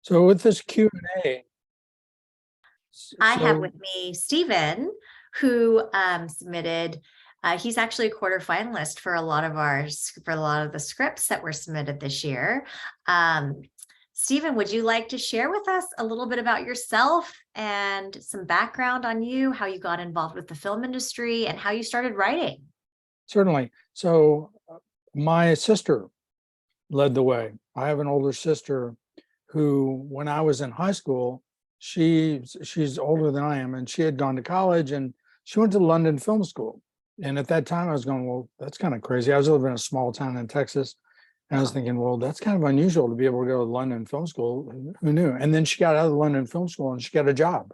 So with this Q&A, I have with so me Stephen, who submitted. He's actually a quarterfinalist for a lot of the scripts that were submitted this year. Stephen, would you like to share with us a little bit about yourself and some background on you, how you got involved with the film industry, and how you started writing? certainly. So my sister led the way. I have an older sister who, when I was in high school, she's older than I am, and she had gone to college and she went to London Film School. And at that time I was going, well, that's kind of crazy. I was living in a small town in Texas. And I was thinking, well, that's kind of unusual to be able to go to London Film School. Who knew? And then she got out of the London Film School and she got a job.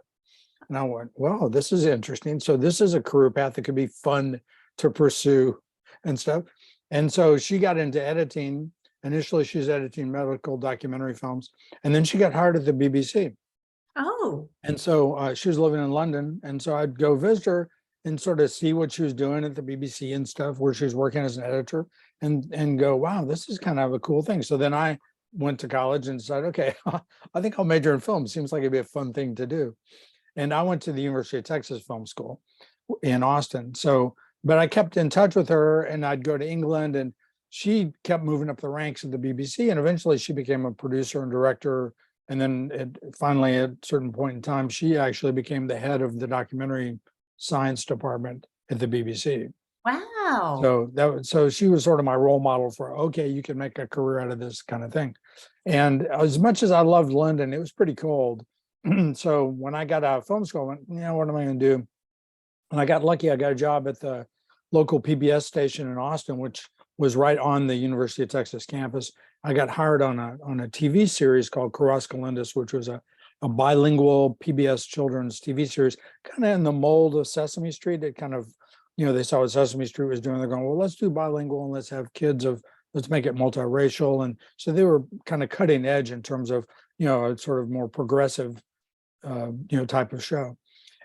And I went, well, this is interesting. So this is a career path that could be fun to pursue and stuff. And so she got into editing. Initially, she was editing medical documentary films. And then she got hired at the BBC. Oh, And so she was living in London. And so I'd go visit her and sort of see what she was doing at the BBC and stuff, where she was working as an editor, and go, wow, this is kind of a cool thing. So then I went to college and decided, okay, I think I'll major in film. Seems like it'd be a fun thing to do. And I went to the University of Texas Film School in Austin. So, but I kept in touch with her, and I'd go to England, and she kept moving up the ranks at the BBC, and eventually she became a producer and director. And then finally, at a certain point in time, she actually became the head of the documentary science department at the BBC. wow. So she was sort of my role model for, okay, you can make a career out of this kind of thing. And as much as I loved London, it was pretty cold. So when I got out of film school, I went, what am I going to do? And I got lucky. I got a job at the local PBS station in Austin, which was right on the University of Texas campus. I got hired on a TV series called Carras Calendus, which was a bilingual PBS children's TV series, kind of in the mold of Sesame Street. It kind of, they saw what Sesame Street was doing. They're going, well, let's do bilingual and let's have kids let's make it multiracial. And so they were kind of cutting edge in terms of, a sort of more progressive, type of show.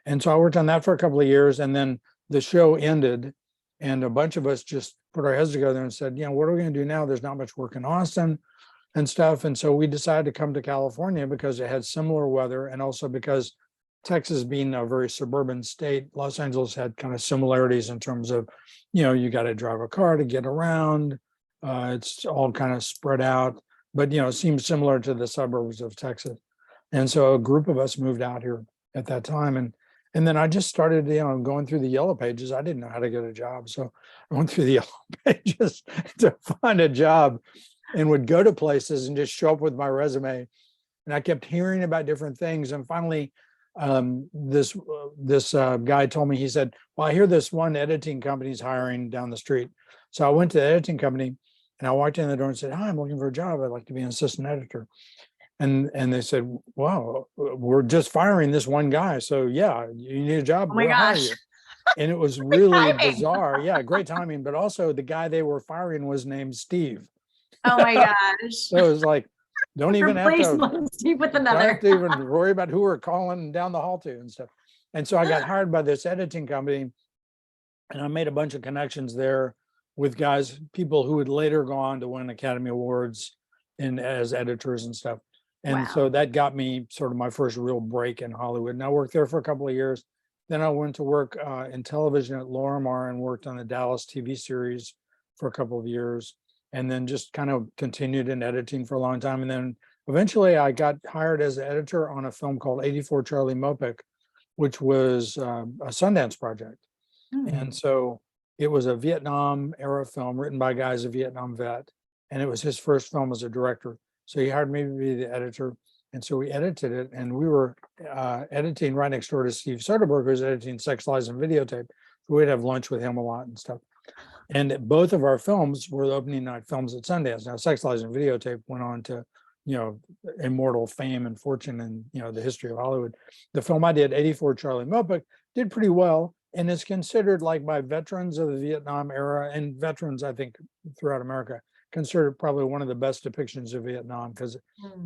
And so I worked on that for a couple of years, and then the show ended, and a bunch of us just put our heads together and said, what are we going to do now? There's not much work in Austin and stuff. And so we decided to come to California because it had similar weather, and also because Texas being a very suburban state, Los Angeles had kind of similarities in terms of, you got to drive a car to get around. It's all kind of spread out, but, it seems similar to the suburbs of Texas. And so a group of us moved out here at that time. And then I just started, going through the yellow pages. I didn't know how to get a job. So I went through the yellow pages to find a job, and would go to places and just show up with my resume. And I kept hearing about different things. And finally, this guy told me, he said, well, I hear this one editing company's hiring down the street. So I went to the editing company, and I walked in the door and said, hi, I'm looking for a job. I'd like to be an assistant editor. And they said, wow, we're just firing this one guy. So yeah, you need a job. Oh my We'll hire gosh. you. And it was really timing. bizarre. Yeah, great timing. But also the guy they were firing was named Steve. Oh my gosh. So it was like, don't even have Replace to, one Steve with don't another. have to even worry about who we're calling down the hall to and stuff. And so I got hired by this editing company, and I made a bunch of connections there with guys, people who would later go on to win Academy Awards as editors and stuff. And Wow. so that got me sort of my first real break in Hollywood. And I worked there for a couple of years. Then I went to work in television at Lorimar and worked on the Dallas TV series for a couple of years, and then just kind of continued in editing for a long time. And then eventually I got hired as an editor on a film called 84 Charlie Mopic, which was a Sundance project. And so it was a Vietnam era film written by guys, a Vietnam vet. And it was his first film as a director. So he hired me to be the editor. And so we edited it, and we were editing right next door to Steve Soderbergh, who was editing Sex, Lies, and Videotape. So we'd have lunch with him a lot and stuff. And both of our films were the opening night films at Sundance. Now, Sex, Lies, and Videotape went on to, immortal fame and fortune in, the history of Hollywood. The film I did, 84 Charlie Mopic, did pretty well, and is considered, like, by veterans of the Vietnam era, and veterans, I think, throughout America, considered probably one of the best depictions of Vietnam, because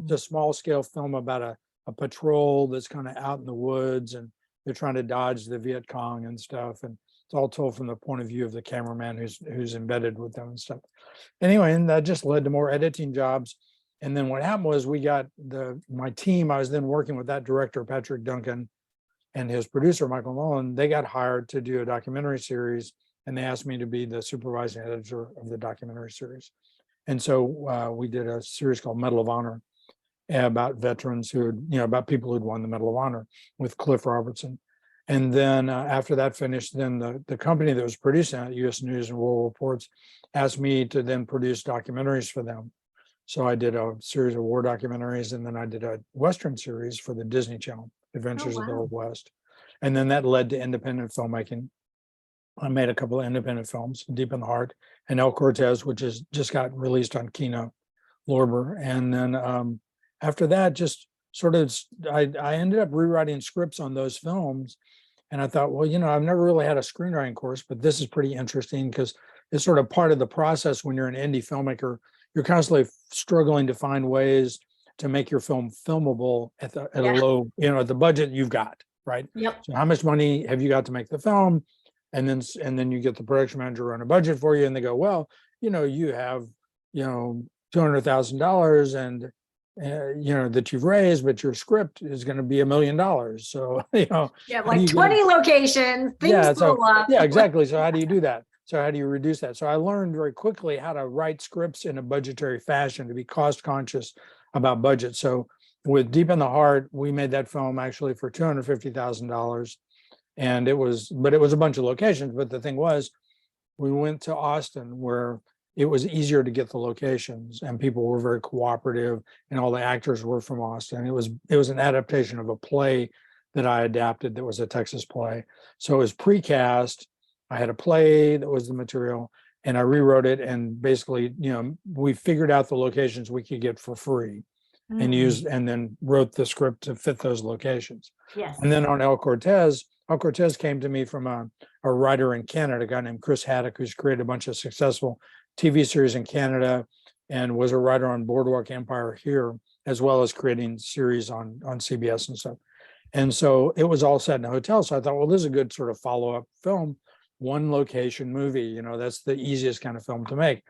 it's a small scale film about a patrol that's kind of out in the woods, and they're trying to dodge the Viet Cong and stuff. And it's all told from the point of view of the cameraman who's embedded with them and stuff. Anyway, and that just led to more editing jobs. And then what happened was we got my team, I was then working with that director, Patrick Duncan, and his producer, Michael Nolan. They got hired to do a documentary series, and they asked me to be the supervising editor of the documentary series. And so we did a series called Medal of Honor about veterans who had, about people who'd won the Medal of Honor with Cliff Robertson. And then after that finished, then the company that was producing it, U.S. News and World Reports, asked me to then produce documentaries for them. So I did a series of war documentaries, and then I did a Western series for the Disney Channel, Adventures of the Old West. And then that led to independent filmmaking. I made a couple of independent films, Deep in the Heart and El Cortez, which is just got released on Kino Lorber. And then after that, just sort of, I ended up rewriting scripts on those films. And I thought, well, I've never really had a screenwriting course, but this is pretty interesting because it's sort of part of the process when you're an indie filmmaker. You're constantly struggling to find ways to make your film filmable at a low, at the budget you've got, right? Yep. So how much money have you got to make the film? And then you get the production manager run a budget for you, and they go, well, you have, $200,000 and that you've raised, but your script is going to be $1 million. So like 20 locations, things blow up. Yeah, exactly. So how do you do that? So how do you reduce that? So I learned very quickly how to write scripts in a budgetary fashion, to be cost conscious about budget. So with Deep in the Heart, we made that film actually for $250,000. And it was a bunch of locations. But the thing was, we went to Austin, where it was easier to get the locations, and people were very cooperative, and all the actors were from Austin. It was an adaptation of a play that I adapted that was a Texas play. So it was precast. I had a play that was the material, and I rewrote it, and basically, we figured out the locations we could get for free and then wrote the script to fit those locations. Yes. And then on El Cortez came to me from a writer in Canada, a guy named Chris Haddock, who's created a bunch of successful TV series in Canada and was a writer on Boardwalk Empire here, as well as creating series on CBS and stuff. And so it was all set in a hotel. So I thought, well, this is a good sort of follow-up film, one location movie, that's the easiest kind of film to make.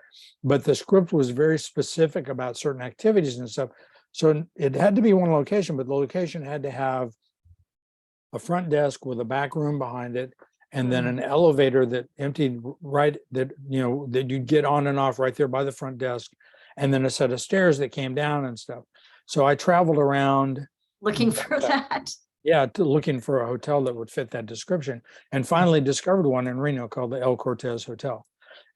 But the script was very specific about certain activities and stuff. So it had to be one location, but the location had to have a front desk with a back room behind it, and then an elevator that emptied that you'd get on and off right there by the front desk, and then a set of stairs that came down and stuff. So I traveled around looking for that. Yeah, looking for a hotel that would fit that description, and finally discovered one in Reno called the El Cortez Hotel.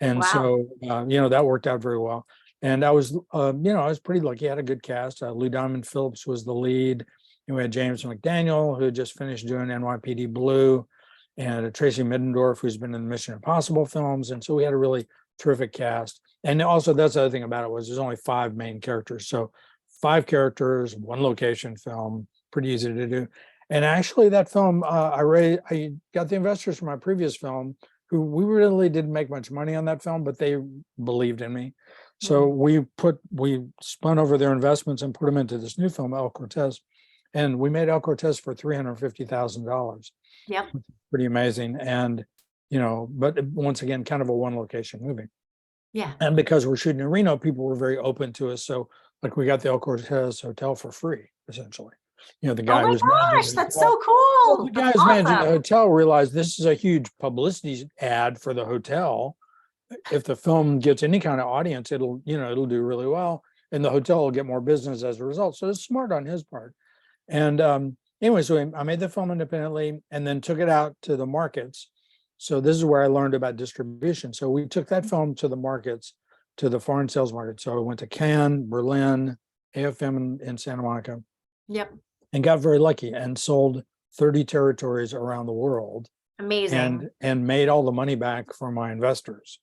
And so, that worked out very well. And I was, I was pretty lucky. I had a good cast. Lou Diamond Phillips was the lead. And we had James McDaniel, who had just finished doing NYPD Blue, and Tracy Middendorf, who's been in the Mission Impossible films. And so we had a really terrific cast. And also, that's the other thing about it was there's only 5 main characters. So 5 characters, 1 location film, pretty easy to do. And actually that film, I got the investors from my previous film, who we really didn't make much money on that film, but they believed in me. So we spun over their investments and put them into this new film, El Cortez. And we made El Cortez for $350,000. Yep. Pretty amazing. And, but once again, kind of a 1 location movie. Yeah. And because we're shooting in Reno, people were very open to us. So like we got the El Cortez Hotel for free, essentially. The guy oh my who's gosh, that's so cool. the guy who's managing the hotel realized this is a huge publicity ad for the hotel. If the film gets any kind of audience, it'll do really well, and the hotel will get more business as a result. So it's smart on his part. And anyway, so I made the film independently and then took it out to the markets. So this is where I learned about distribution. So we took that film to the markets, to the foreign sales market. So I went to Cannes, Berlin, AFM in Santa Monica. Yep. And got very lucky and sold 30 territories around the world. Amazing. And made all the money back from my investors,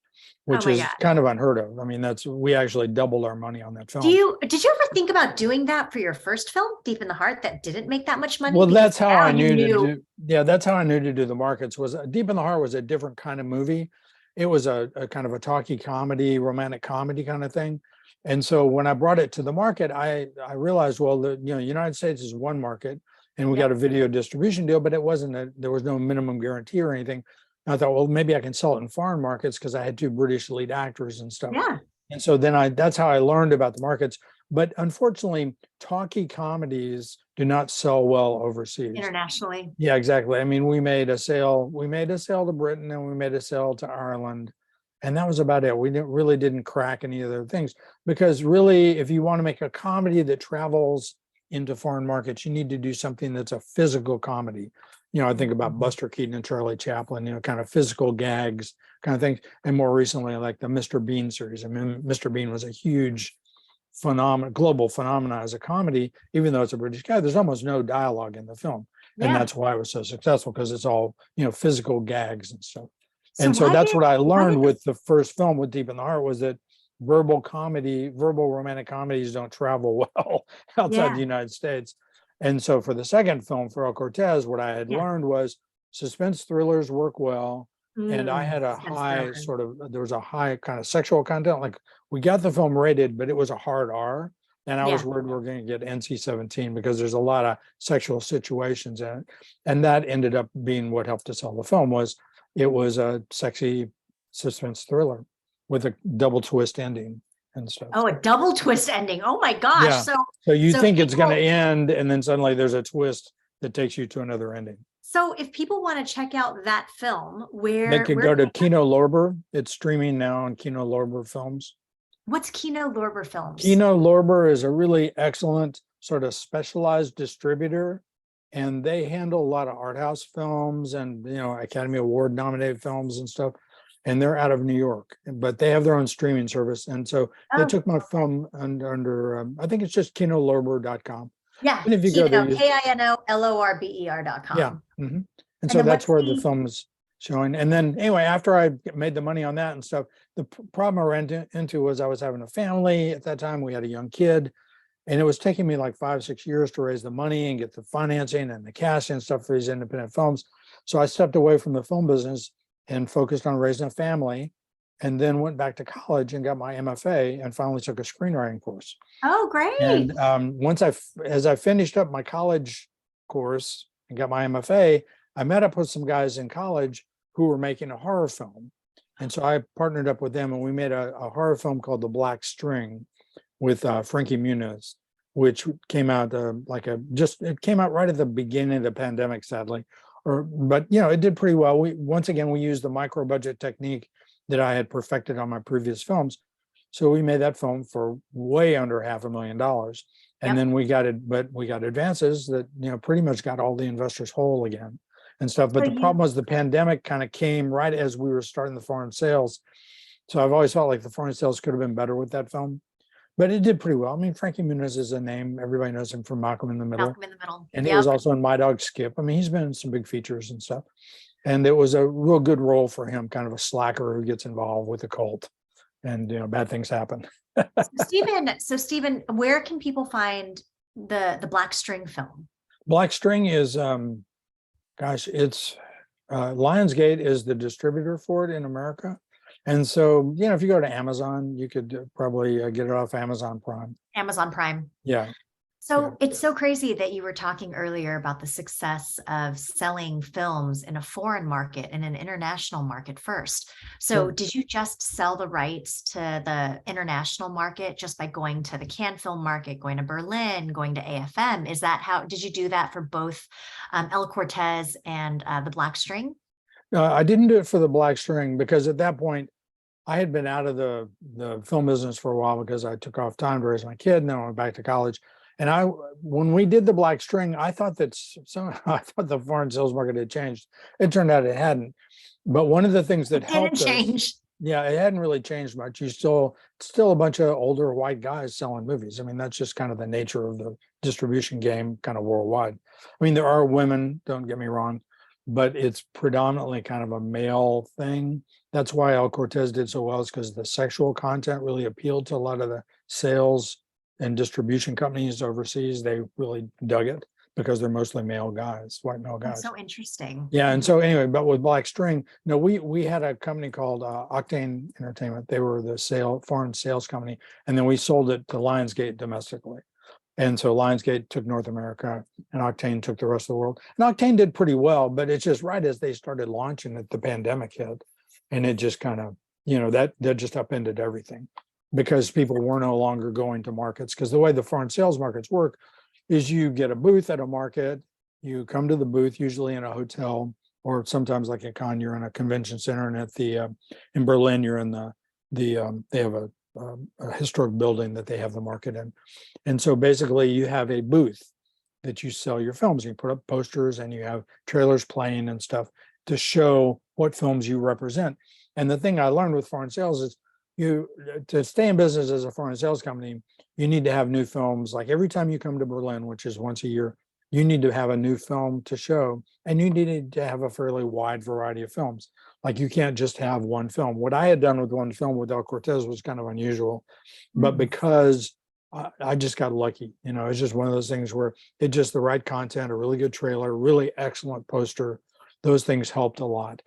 which is kind of unheard of. I mean, we actually doubled our money on that film. Did you ever think about doing that for your first film, Deep in the Heart, that didn't make that much money? Well, that's how I knew to do. Yeah, that's how I knew to do the markets. Was Deep in the Heart was a different kind of movie. It was a kind of a talky comedy, romantic comedy kind of thing. And so when I brought it to the market, I realized, well, the United States is one market, and we got a video distribution deal, but there was no minimum guarantee or anything. And I thought, well, maybe I can sell it in foreign markets because I had 2 British lead actors and stuff. Yeah. And so then that's how I learned about the markets. But unfortunately, talkie comedies do not sell well overseas. Internationally. Yeah, exactly. I mean, we made a sale to Britain, and we made a sale to Ireland. And that was about it. We really didn't crack any other things, because really, if you want to make a comedy that travels into foreign markets, you need to do something that's a physical comedy. I think about Buster Keaton and Charlie Chaplin, kind of physical gags kind of things. And more recently, like the Mr. Bean series. I mean, Mr. Bean was a huge global phenomenon as a comedy, even though it's a British guy. There's almost no dialogue in the film. And Yeah. that's why it was so successful, because it's all, physical gags and stuff. So And so why that's did- what I why learned did with the first film, with Deep in the Heart, was that verbal romantic comedies don't travel well outside Yeah. the United States. And so for the second film, for El Cortez, what I had Yeah. learned was suspense thrillers work well. And I had a suspense high thriller. there was a high kind of sexual content. Like, we got the film rated, but it was a hard R. And I was Yeah. worried we were going to get NC-17, because there's a lot of sexual situations in it. And that ended up being what helped to sell the film. It was a sexy suspense thriller with a double twist ending and stuff. Oh, a double twist ending. Oh my gosh. Yeah. So you so think it's going to people- end, and then suddenly there's a twist that takes you to another ending. So if people want to check out that film, They could go to Kino Lorber. It's streaming now on Kino Lorber Films. What's Kino Lorber Films? Kino Lorber is a really excellent sort of specialized distributor, and they handle a lot of art house films and, Academy Award nominated films and stuff. And they're out of New York, but they have their own streaming service. And so they took my film under I think it's just kinolorber.com. Yeah. And if you go there, KINOLORBER.com. yeah. And so then that's where what's the film's showing. And then anyway, after I made the money on that and stuff, the problem I ran into was I was having a family at that time. We had a young kid, and it was taking me like 5-6 years to raise the money and get the financing and the cash and stuff for these independent films. So I stepped away from the film business and focused on raising a family, and then went back to college and got my MFA, and finally took a screenwriting course. Oh, great. And as I finished up my college course and got my MFA, I met up with some guys in college who were making a horror film. And so I partnered up with them, and we made a horror film called The Black String with Frankie Muniz, which came out it came out right at the beginning of the pandemic, sadly. But it did pretty well. We used the micro budget technique that I had perfected on my previous films. So we made that film for way under $500,000. And then we got advances that, pretty much got all the investors whole again and stuff. But the problem was the pandemic kind of came right as we were starting the foreign sales. So I've always felt like the foreign sales could have been better with that film, but it did pretty well. I mean, Frankie Muniz is a name. Everybody knows him from Malcolm in the Middle. Malcolm in the Middle. And he was also in My Dog Skip. I mean, he's been in some big features and stuff. And it was a real good role for him, kind of a slacker who gets involved with the cult, and bad things happen. Stephen, where can people find the Black String film? Black String is, it's Lionsgate is the distributor for it in America. And so, if you go to Amazon, you could probably get it off Amazon Prime. Amazon Prime. Yeah. So it's so crazy that you were talking earlier about the success of selling films in a foreign market and an international market first. So did you just sell the rights to the international market just by going to the Cannes film market, going to Berlin, going to AFM? Is that how, did you do that for both El Cortez and the Black String? I didn't do it for the Black String, because at that point I had been out of the film business for a while, because I took off time to raise my kid, and then I went back to college. And when we did the Black String, I thought the foreign sales market had changed. It turned out it hadn't. But one of the things that helped us, yeah, it hadn't really changed much. Still a bunch of older white guys selling movies. I mean, that's just kind of the nature of the distribution game, kind of worldwide. I mean, there are women, don't get me wrong, but it's predominantly kind of a male thing. That's why El Cortez did so well, is because the sexual content really appealed to a lot of the sales and distribution companies overseas. They really dug it because they're mostly male guys, white male guys. That's so interesting. Yeah. And so anyway, but with Black String, no, we had a company called Octane Entertainment. They were the foreign sales company. And then we sold it to Lionsgate domestically. And so Lionsgate took North America, and Octane took the rest of the world. And Octane did pretty well, but it's just right as they started launching it, the pandemic hit. And it just kind of, that just upended everything. because people were no longer going to markets. Because the way the foreign sales markets work is you get a booth at a market, you come to the booth, usually in a hotel, or sometimes like at Cannes, you're in a convention center, and at the in Berlin, you're in they have a historic building that they have the market in. And so basically you have a booth that you sell your films. You put up posters and you have trailers playing and stuff to show what films you represent. And the thing I learned with foreign sales is to stay in business as a foreign sales company, you need to have new films. Like every time you come to Berlin, which is once a year, you need to have a new film to show, and you need to have a fairly wide variety of films. Like you can't just have one film. What I had done with one film with El Cortez was kind of unusual, but because I just got lucky, it's just one of those things where it's just the right content, a really good trailer, really excellent poster. Those things helped a lot.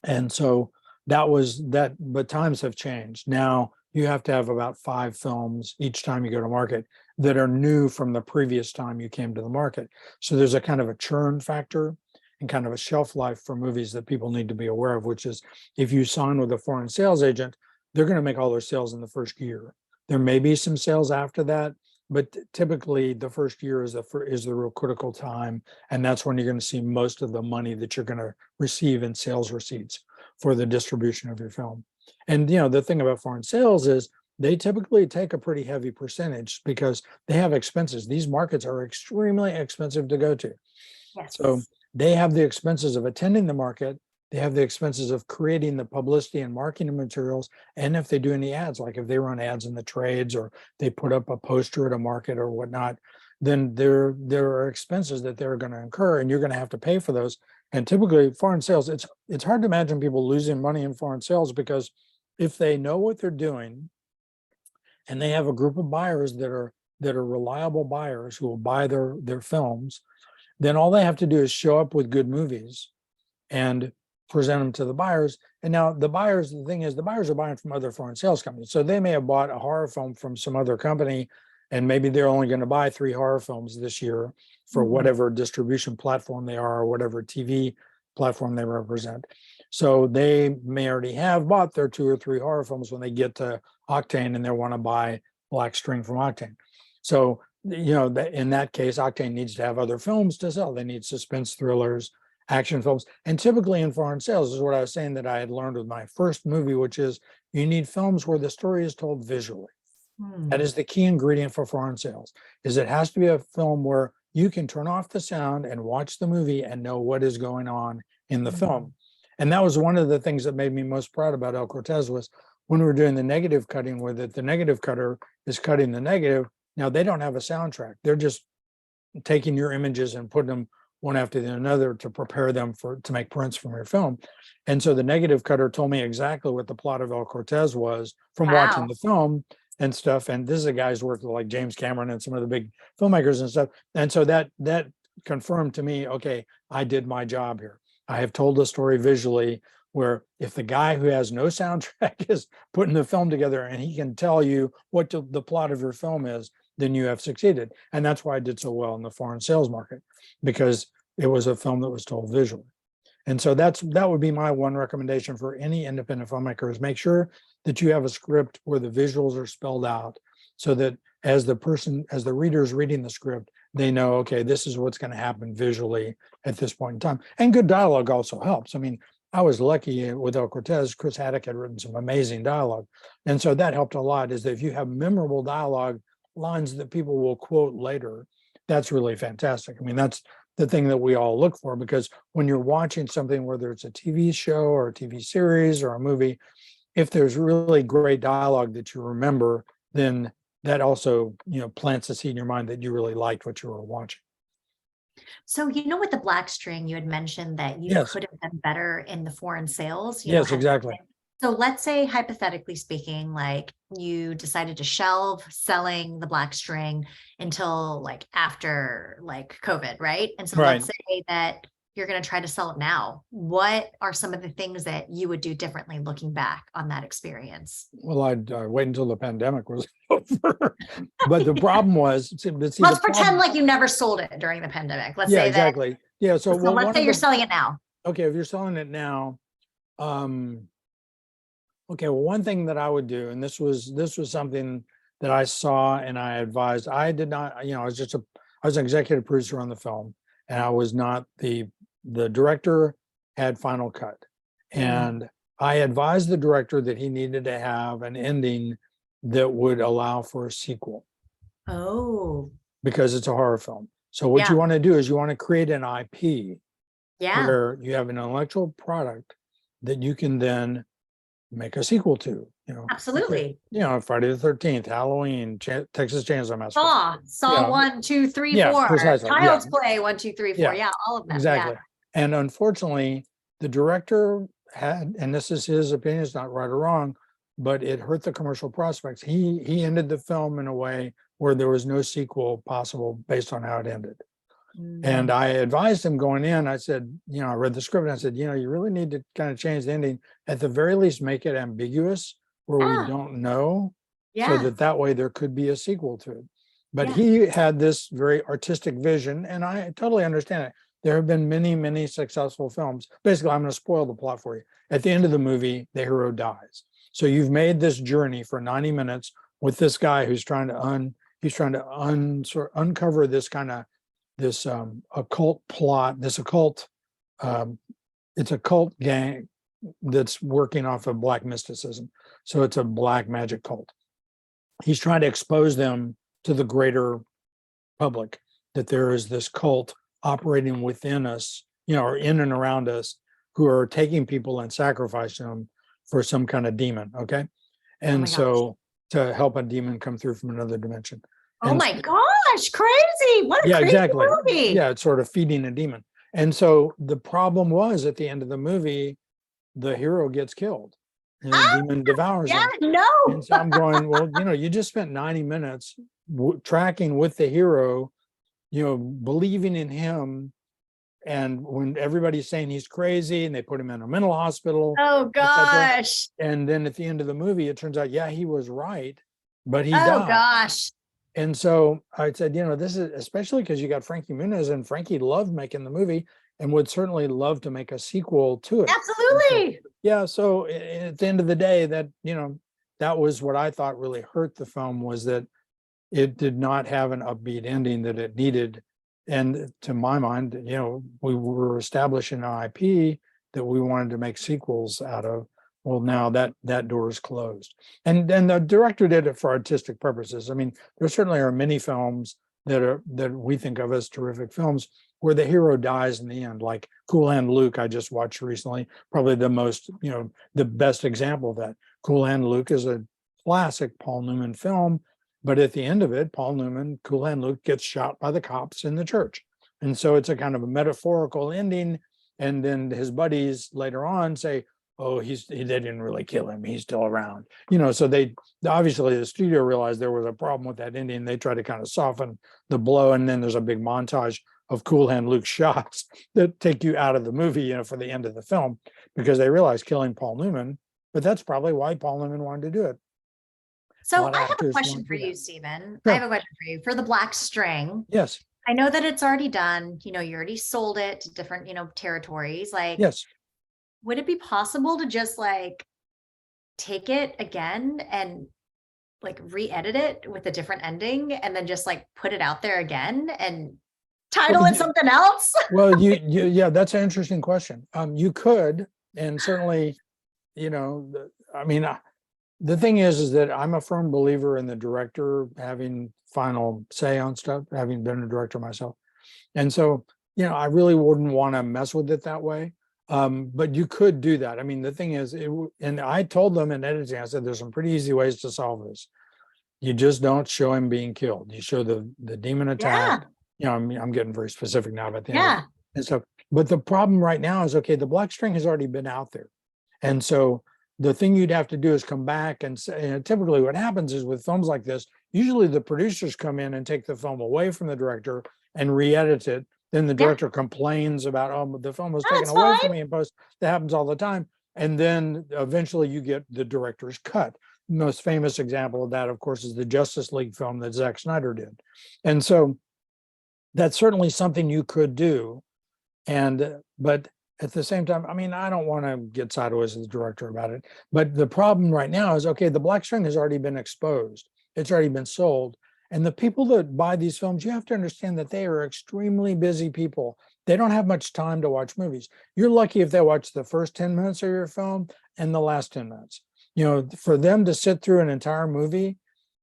And so that was that, but times have changed. Now you have to have about 5 films each time you go to market that are new from the previous time you came to the market. So there's a kind of a churn factor and kind of a shelf life for movies that people need to be aware of, which is if you sign with a foreign sales agent, they're going to make all their sales in the first year. There may be some sales after that, but typically the first year is the real critical time. And that's when you're going to see most of the money that you're going to receive in sales receipts for the distribution of your film. And the thing about foreign sales is they typically take a pretty heavy percentage because they have expenses. These markets are extremely expensive to go to. Yes. So they have the expenses of attending the market. They have the expenses of creating the publicity and marketing materials. And if they do any ads, like if they run ads in the trades or they put up a poster at a market or whatnot, then there are expenses that they're going to incur, and you're going to have to pay for those. And typically foreign sales, it's hard to imagine people losing money in foreign sales, because if they know what they're doing and they have a group of buyers that are reliable buyers who will buy their films, then all they have to do is show up with good movies and present them to the buyers. And now the thing is, the buyers are buying from other foreign sales companies. So they may have bought a horror film from some other company, and maybe they're only going to buy 3 horror films this year for whatever distribution platform they are or whatever TV platform they represent. So they may already have bought their 2 or 3 horror films when they get to Octane, and they want to buy Black String from Octane. So, in that case, Octane needs to have other films to sell. They need suspense thrillers, action films. And typically in foreign sales is what I was saying that I had learned with my first movie, which is you need films where the story is told visually. That is the key ingredient for foreign sales, is it has to be a film where you can turn off the sound and watch the movie and know what is going on in the film. And that was one of the things that made me most proud about El Cortez was when we were doing the negative cutting with it, the negative cutter is cutting the negative. Now they don't have a soundtrack. They're just taking your images and putting them one after another to prepare them to make prints from your film. And so the negative cutter told me exactly what the plot of El Cortez was from watching the film and stuff. And this is a guy's worked with like James Cameron and some of the big filmmakers and stuff. And so that confirmed to me, okay, I did my job here. I have told a story visually where if the guy who has no soundtrack is putting the film together and he can tell you what the plot of your film is, then you have succeeded. And that's why I did so well in the foreign sales market, because it was a film that was told visually. And so that would be my one recommendation for any independent filmmaker, is make sure that you have a script where the visuals are spelled out, so that as the reader is reading the script, they know, okay, this is what's going to happen visually at this point in time. And good dialogue also helps. I mean, I was lucky with El Cortez. Chris Haddock had written some amazing dialogue. And so that helped a lot, is that if you have memorable dialogue, lines that people will quote later, that's really fantastic. I mean, that's the thing that we all look for, because when you're watching something, whether it's a TV show or a TV series or a movie, if there's really great dialogue that you remember, then that also, plants a seed in your mind that you really liked what you were watching. So, with the Black String, you had mentioned that you Yes. could have done better in the foreign sales. Yes, exactly. So let's say, hypothetically speaking, like you decided to shelve selling the Black String until like after like COVID, right? And so let's say that you're going to try to sell it now. What are some of the things that you would do differently looking back on that experience? Well, I'd wait until the pandemic was over. But the problem was, let's pretend like you never sold it during the pandemic. Let's say exactly. Yeah. So let's say you're selling it now. Okay, if you're selling it now, Okay, well, one thing that I would do, and this was something that I saw and I advised. I did not, I was I was an executive producer on the film, and I was not the director had final cut. And I advised the director that he needed to have an ending that would allow for a sequel Oh, because it's a horror film. So what you yeah, want to do is you want to create an IP yeah, where you have an intellectual product that you can then make a sequel to, absolutely. Friday the 13th, Halloween, Texas Chainsaw Massacre. Saw Yeah, 1, 2, 3, yeah, 4. precisely. Yeah, Child's Play 1, 2, 3, 4. yeah, Yeah, all of them. Yeah. exactly. And unfortunately, the director had, and this is his opinion, it's not right or wrong, but it hurt the commercial prospects. He ended the film in a way where there was no sequel possible based on how it ended. And I advised him going in, I said, I read the script and I said, you really need to kind of change the ending. At the very least, make it ambiguous where we Yeah, don't know, so yeah, that way there could be a sequel to it. But yeah. he had this very artistic vision, and I totally understand it. There have been many, many successful films. Basically, I'm going to spoil the plot for you. At the end of the movie, the hero dies. So you've made this journey for 90 minutes with this guy who's trying to uncover this kind of this occult plot, this occult, it's a cult gang that's working off of black mysticism. So it's a black magic cult. He's trying to expose them to the greater public that there is this cult operating within us, or in and around us, who are taking people and sacrificing them for some kind of demon. Okay. Oh And my gosh. so to help a demon come through from another dimension. Oh And my gosh, crazy. What a yeah, crazy exactly. movie. Yeah, it's sort of feeding a demon. And so the problem was at the end of the movie, the hero gets killed and the Ah, demon devours yeah, him. no. And so I'm going, well, you just spent 90 minutes tracking with the hero, believing in him. And when everybody's saying he's crazy and they put him in a mental hospital, Oh etc. gosh. And then at the end of the movie, it turns out, yeah, he was right, but he Oh died. gosh. And so I said, this is especially because you got Frankie Muniz, and Frankie loved making the movie and would certainly love to make a sequel to it. Absolutely. Yeah. So at the end of the day, that was what I thought really hurt the film, was that it did not have an upbeat ending that it needed. And to my mind, we were establishing an IP that we wanted to make sequels out of. Well, now that door is closed. And the director did it for artistic purposes. I mean, there certainly are many films that we think of as terrific films where the hero dies in the end, like Cool Hand Luke, I just watched recently, probably the best example of that. Cool Hand Luke is a classic Paul Newman film, but at the end of it, Paul Newman, Cool Hand Luke, gets shot by the cops in the church. And so it's a kind of a metaphorical ending. And then his buddies later on say, oh, they didn't really kill him, he's still around. So they obviously, the studio realized there was a problem with that ending. They try to kind of soften the blow. And then there's a big montage of Cool Hand Luke shots that take you out of the movie, for the end of the film, because they realized killing Paul Newman, but that's probably why Paul Newman wanted to do it. So lot of I have a actors question won't for do you, that. Stephen. I Sure. have a question for you for the black string. Yes, I know that it's already done. You already sold it to different, territories. Like, yes. would it be possible to just take it again and re-edit it with a different ending and then just put it out there again and title it something else? Well, yeah, that's an interesting question. You could, and certainly, I mean, the thing is that I'm a firm believer in the director having final say on stuff, having been a director myself. And so, I really wouldn't want to mess with it that way. But you could do that. I mean, the thing is, and I told them in editing, I said, there's some pretty easy ways to solve this. You just don't show him being killed. You show the demon attack. Yeah. I'm getting very specific now about the end Yeah. and stuff. But the problem right now is, okay, the black string has already been out there. And so the thing you'd have to do is come back and say, and typically what happens is with films like this, usually the producers come in and take the film away from the director and re-edit it. Then the director complains about, oh, the film was taken away from me in post. That happens all the time. And then eventually you get the director's cut. The most famous example of that, of course, is the Justice League film that Zack Snyder did. And so that's certainly something you could do. But at the same time, I mean, I don't want to get sideways as the director about it, but the problem right now is, okay, the black string has already been exposed. It's already been sold. And the people that buy these films, you have to understand that they are extremely busy people. They don't have much time to watch movies. You're lucky if they watch the first 10 minutes of your film and the last 10 minutes. You know, for them to sit through an entire movie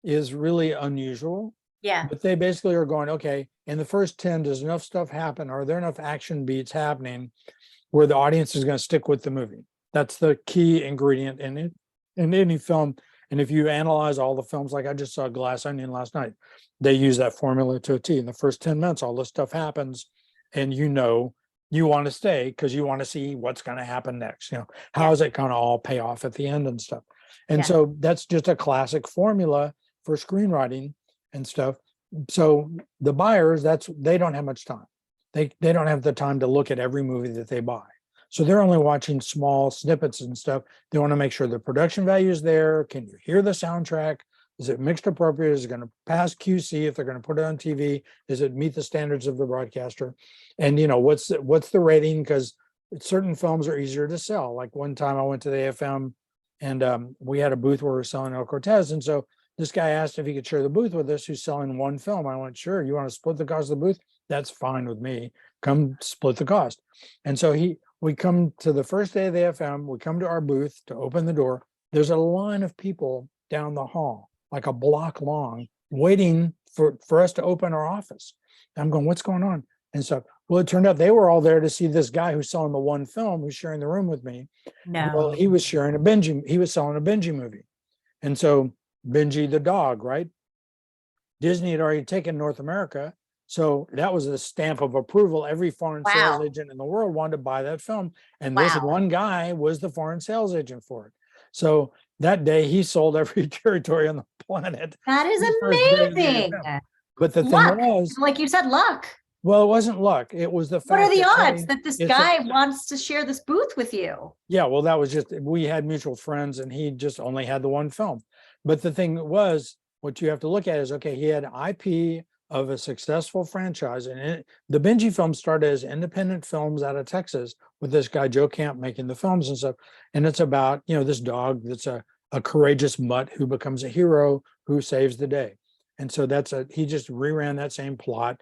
is really unusual. Yeah. But they basically are going, okay, in the first 10, does enough stuff happen? Are there enough action beats happening where the audience is going to stick with the movie? That's the key ingredient in it, in any film. And if you analyze all the films, like I just saw Glass Onion last night, they use that formula to a T. In the first 10 minutes, all this stuff happens, and you know you want to stay because you want to see what's going to happen next. You know, how is it going to all pay off at the end and stuff. And so that's just a classic formula for screenwriting and stuff. So the buyers, they don't have much time. They don't have the time to look at every movie that they buy. So they're only watching small snippets and stuff. They want to make sure the production value is there. Can you hear the soundtrack? Is it mixed appropriate? Is it going to pass QC if they're going to put it on TV? Does it meet the standards of the broadcaster? And you know, what's the rating? Because certain films are easier to sell. Like one time I went to the AFM and we had a booth where we were selling El Cortez. And so this guy asked if he could share the booth with us who's selling one film. I went, sure, you want to split the cost of the booth? That's fine with me. Come split the cost. And so we come to the first day of the FM, we come to our booth to open the door. There's a line of people down the hall, like a block long, waiting for us to open our office. And I'm going, what's going on? And so, well, it turned out they were all there to see this guy who's selling the one film, who's sharing the room with me. No. Well, he was selling a Benji movie. And so Benji the dog, right? Disney had already taken North America. So that was a stamp of approval. Every foreign sales agent in the world wanted to buy that film. And this one guy was the foreign sales agent for it. So that day he sold every territory on the planet. That is amazing. But the thing was, like you said, luck. Well, it wasn't luck. It was the fact. What are the odds that this guy wants to share this booth with you? Yeah, well, that was just, we had mutual friends and he just only had the one film. But the thing was, what you have to look at is, okay, he had IP of a successful franchise. And the Benji films started as independent films out of Texas with this guy, Joe Camp, making the films and stuff. And it's about, you know, this dog that's a courageous mutt who becomes a hero who saves the day. And so he just reran that same plot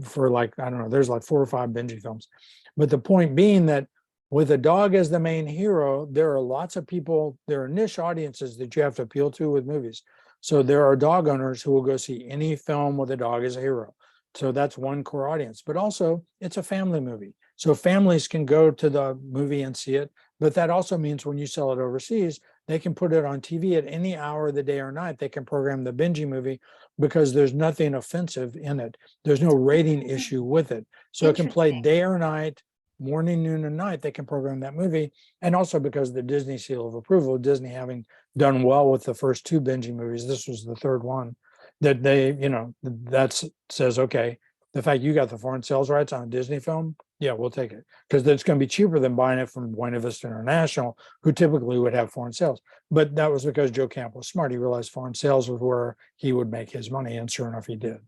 for like, I don't know, there's like 4 or 5 Benji films. But the point being that with a dog as the main hero, there are lots of people, there are niche audiences that you have to appeal to with movies. So there are dog owners who will go see any film with a dog as a hero. So that's one core audience, but also it's a family movie. So families can go to the movie and see it, but that also means when you sell it overseas, they can put it on TV at any hour of the day or night. They can program the Benji movie because there's nothing offensive in it. There's no rating issue with it. So it can play day or night, morning, noon, and night. They can program that movie. And also because the Disney seal of approval, Disney having done well with the first 2 Benji movies, this was the 3rd one, that they, you know, that says, okay, the fact you got the foreign sales rights on a Disney film, yeah, we'll take it. Because it's going to be cheaper than buying it from Buena Vista International, who typically would have foreign sales. But that was because Joe Camp was smart. He realized foreign sales was where he would make his money. And sure enough, he did.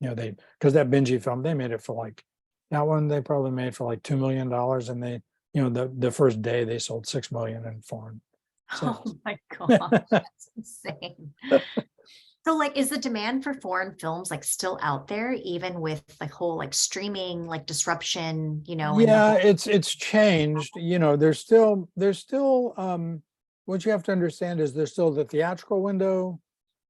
You know, because that Benji film, they made it for like, that one they probably made for like $2 million. And they, you know, the first day they sold 6 million in foreign sales. Oh my God, that's insane. So like, is the demand for foreign films like still out there, even with like whole like streaming, like disruption, you know? Yeah, it's changed. You know, there's still what you have to understand is there's still the theatrical window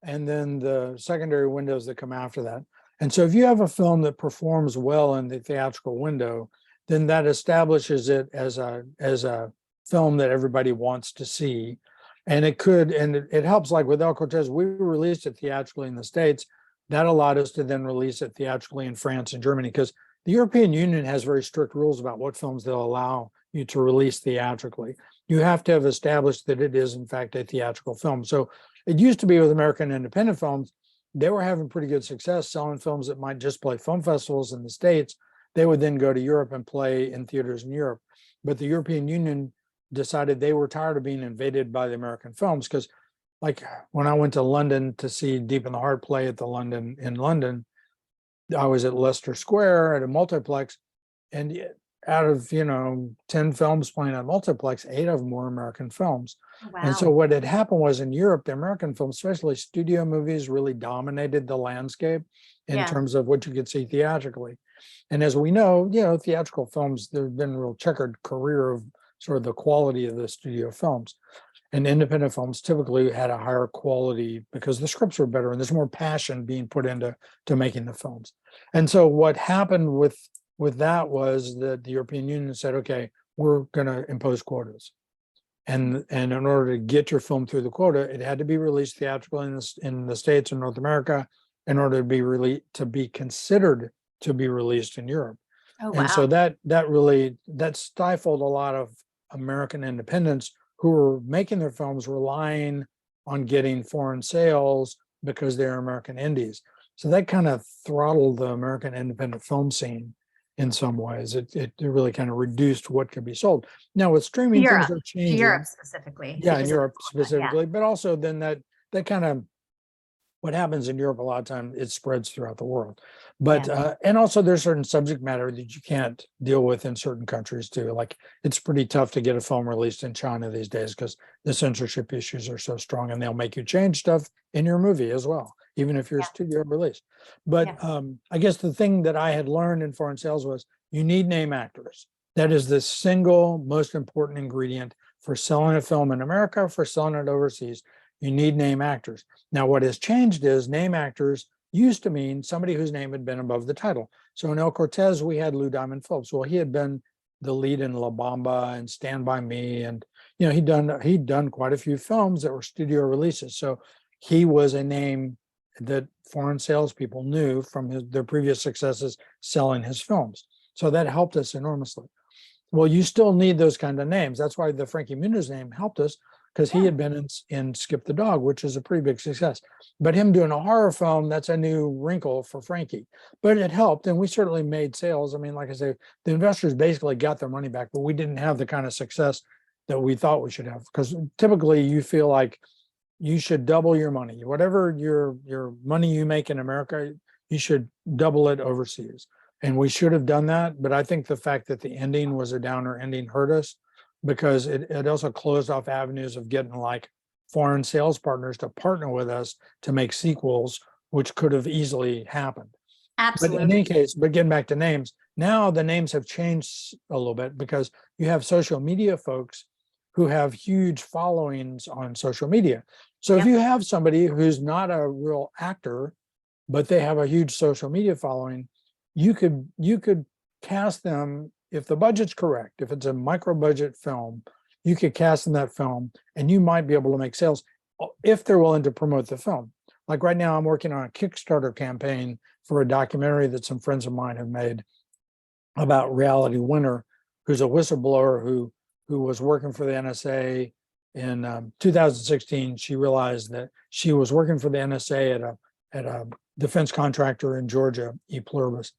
and then the secondary windows that come after that. And so if you have a film that performs well in the theatrical window, then that establishes it as a film that everybody wants to see. And it helps, like with El Cortez, we released it theatrically in the States. That allowed us to then release it theatrically in France and Germany, because the European Union has very strict rules about what films they'll allow you to release theatrically. You have to have established that it is in fact a theatrical film. So it used to be with American independent films, they were having pretty good success selling films that might just play film festivals in the States. They would then go to Europe and play in theaters in Europe. But the European Union decided they were tired of being invaded by the American films, because like when I went to London to see Deep in the Heart play in London, I was at Leicester Square at a multiplex, and out of, 10 films playing at multiplex, 8 of them were American films. Oh, And so wow. what had happened was in Europe, the American films, especially studio movies, really dominated the landscape in Yeah. terms of what you could see theatrically. And as we know, theatrical films, there's been a real checkered career of sort of the quality of the studio films. And independent films typically had a higher quality because the scripts were better and there's more passion being put into making the films. And so what happened with that was that the European Union said, okay, we're going to impose quotas. And in order to get your film through the quota, it had to be released theatrically in the States and North America in order to be considered to be released in Europe. Oh, And so wow. that stifled a lot of American independents who were making their films relying on getting foreign sales because they're American indies. So that kind of throttled the American independent film scene in some ways. It really kind of reduced what could be sold. Now with streaming, things Europe, are to Europe changing. specifically, Yeah, in because of the Europe quota. Yeah. specifically, but also then that kind of what happens in Europe a lot of times it spreads throughout the world. But Yeah. and also there's certain subject matter that you can't deal with in certain countries too. Like it's pretty tough to get a film released in China these days because the censorship issues are so strong and they'll make you change stuff in your movie as well, even if you're Yeah. studio release. But Yeah. I guess the thing that I had learned in foreign sales was you need name actors. That is the single most important ingredient for selling a film in America, for selling it overseas. You need name actors. Now, what has changed is name actors used to mean somebody whose name had been above the title. So in El Cortez, we had Lou Diamond Phillips. Well, he had been the lead in La Bamba and Stand By Me, and he'd done quite a few films that were studio releases. So he was a name that foreign salespeople knew from their previous successes selling his films. So that helped us enormously. Well, you still need those kind of names. That's why the Frankie Muniz name helped us because he Yeah. had been in Skip the Dog, which is a pretty big success. But him doing a horror film, that's a new wrinkle for Frankie. But it helped, and we certainly made sales. I mean, like I say, the investors basically got their money back, but we didn't have the kind of success that we thought we should have. Because typically you feel like you should double your money. Whatever your money you make in America, you should double it overseas. And we should have done that. But I think the fact that the ending was a downer ending hurt us because it also closed off avenues of getting like foreign sales partners to partner with us to make sequels, which could have easily happened. But in any Absolutely. case, but getting back to names, now the names have changed a little bit because you have social media folks who have huge followings on social media. So if Yep. you have somebody who's not a real actor, but they have a huge social media following, you could cast them if the budget's correct. If it's a micro budget film, you could cast in that film and you might be able to make sales if they're willing to promote the film. Like right now, I'm working on a Kickstarter campaign for a documentary that some friends of mine have made about Reality Winner, who's a whistleblower who was working for the NSA in 2016. She realized that she was working for the NSA at a defense contractor in Georgia, Purvis,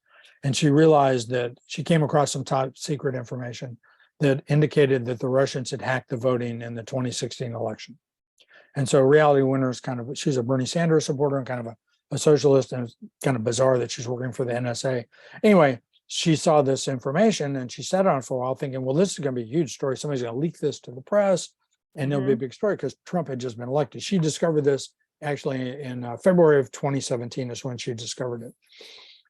and she realized that she came across some top secret information that indicated that the Russians had hacked the voting in the 2016 election. And so Reality Winner is she's a Bernie Sanders supporter and kind of a socialist, and it's kind of bizarre that she's working for the NSA. Anyway, she saw this information and she sat on it for a while thinking, well, this is going to be a huge story. Somebody's going to leak this to the press and it'll be a big story because Trump had just been elected. She discovered this actually in February of 2017 is when she discovered it.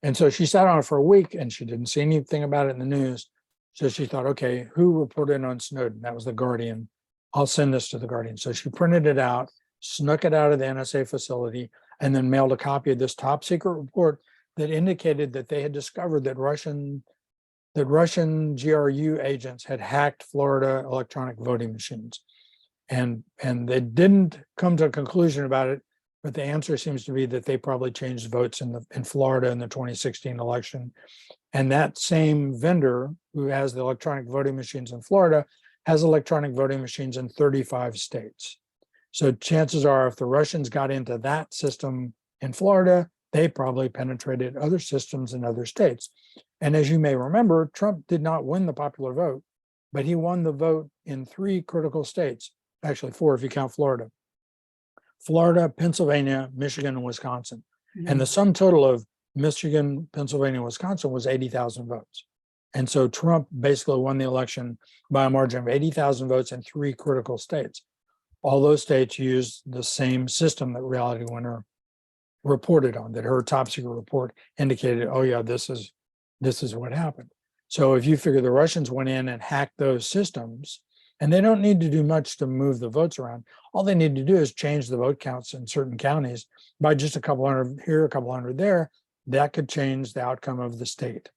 And so she sat on it for a week and she didn't see anything about it in the news. So she thought, okay, who reported on Snowden? That was the Guardian. I'll send this to the Guardian. So she printed it out, snuck it out of the NSA facility, and then mailed a copy of this top secret report that indicated that they had discovered that Russian GRU agents had hacked Florida electronic voting machines. And they didn't come to a conclusion about it, but the answer seems to be that they probably changed votes in Florida in the 2016 election. And that same vendor who has the electronic voting machines in Florida has electronic voting machines in 35 states. So chances are if the Russians got into that system in Florida, they probably penetrated other systems in other states. And as you may remember, Trump did not win the popular vote, but he won the vote in 3 critical states, actually 4 if you count Florida. Florida, Pennsylvania, Michigan, and Wisconsin. And the sum total of Michigan, Pennsylvania, Wisconsin was 80,000 votes. And so Trump basically won the election by a margin of 80,000 votes in 3 critical states. All those states used the same system that Reality Winner reported on, that her top secret report indicated, oh yeah, this is what happened. So if you figure the Russians went in and hacked those systems, and they don't need to do much to move the votes around, all they need to do is change the vote counts in certain counties by just a couple hundred here, a couple hundred there, that could change the outcome of the state.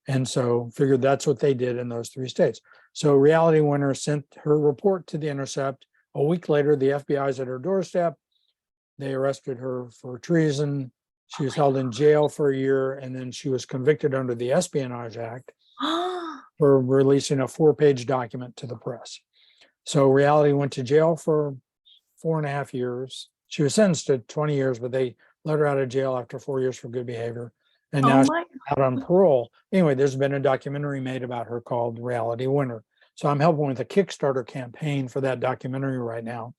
And so figured that's what they did in those 3 states. So Reality Winner sent her report to The Intercept. A week later, the FBI's at her doorstep. They arrested her for treason. She was held in jail for a year, and then she was convicted under the Espionage Act for releasing a 4-page document to the press. So Reality went to jail for 4.5 years. She was sentenced to 20 years, but they let her out of jail after 4 years for good behavior. And now she's out on parole. Anyway, there's been a documentary made about her called Reality Winner. So I'm helping with a Kickstarter campaign for that documentary right now.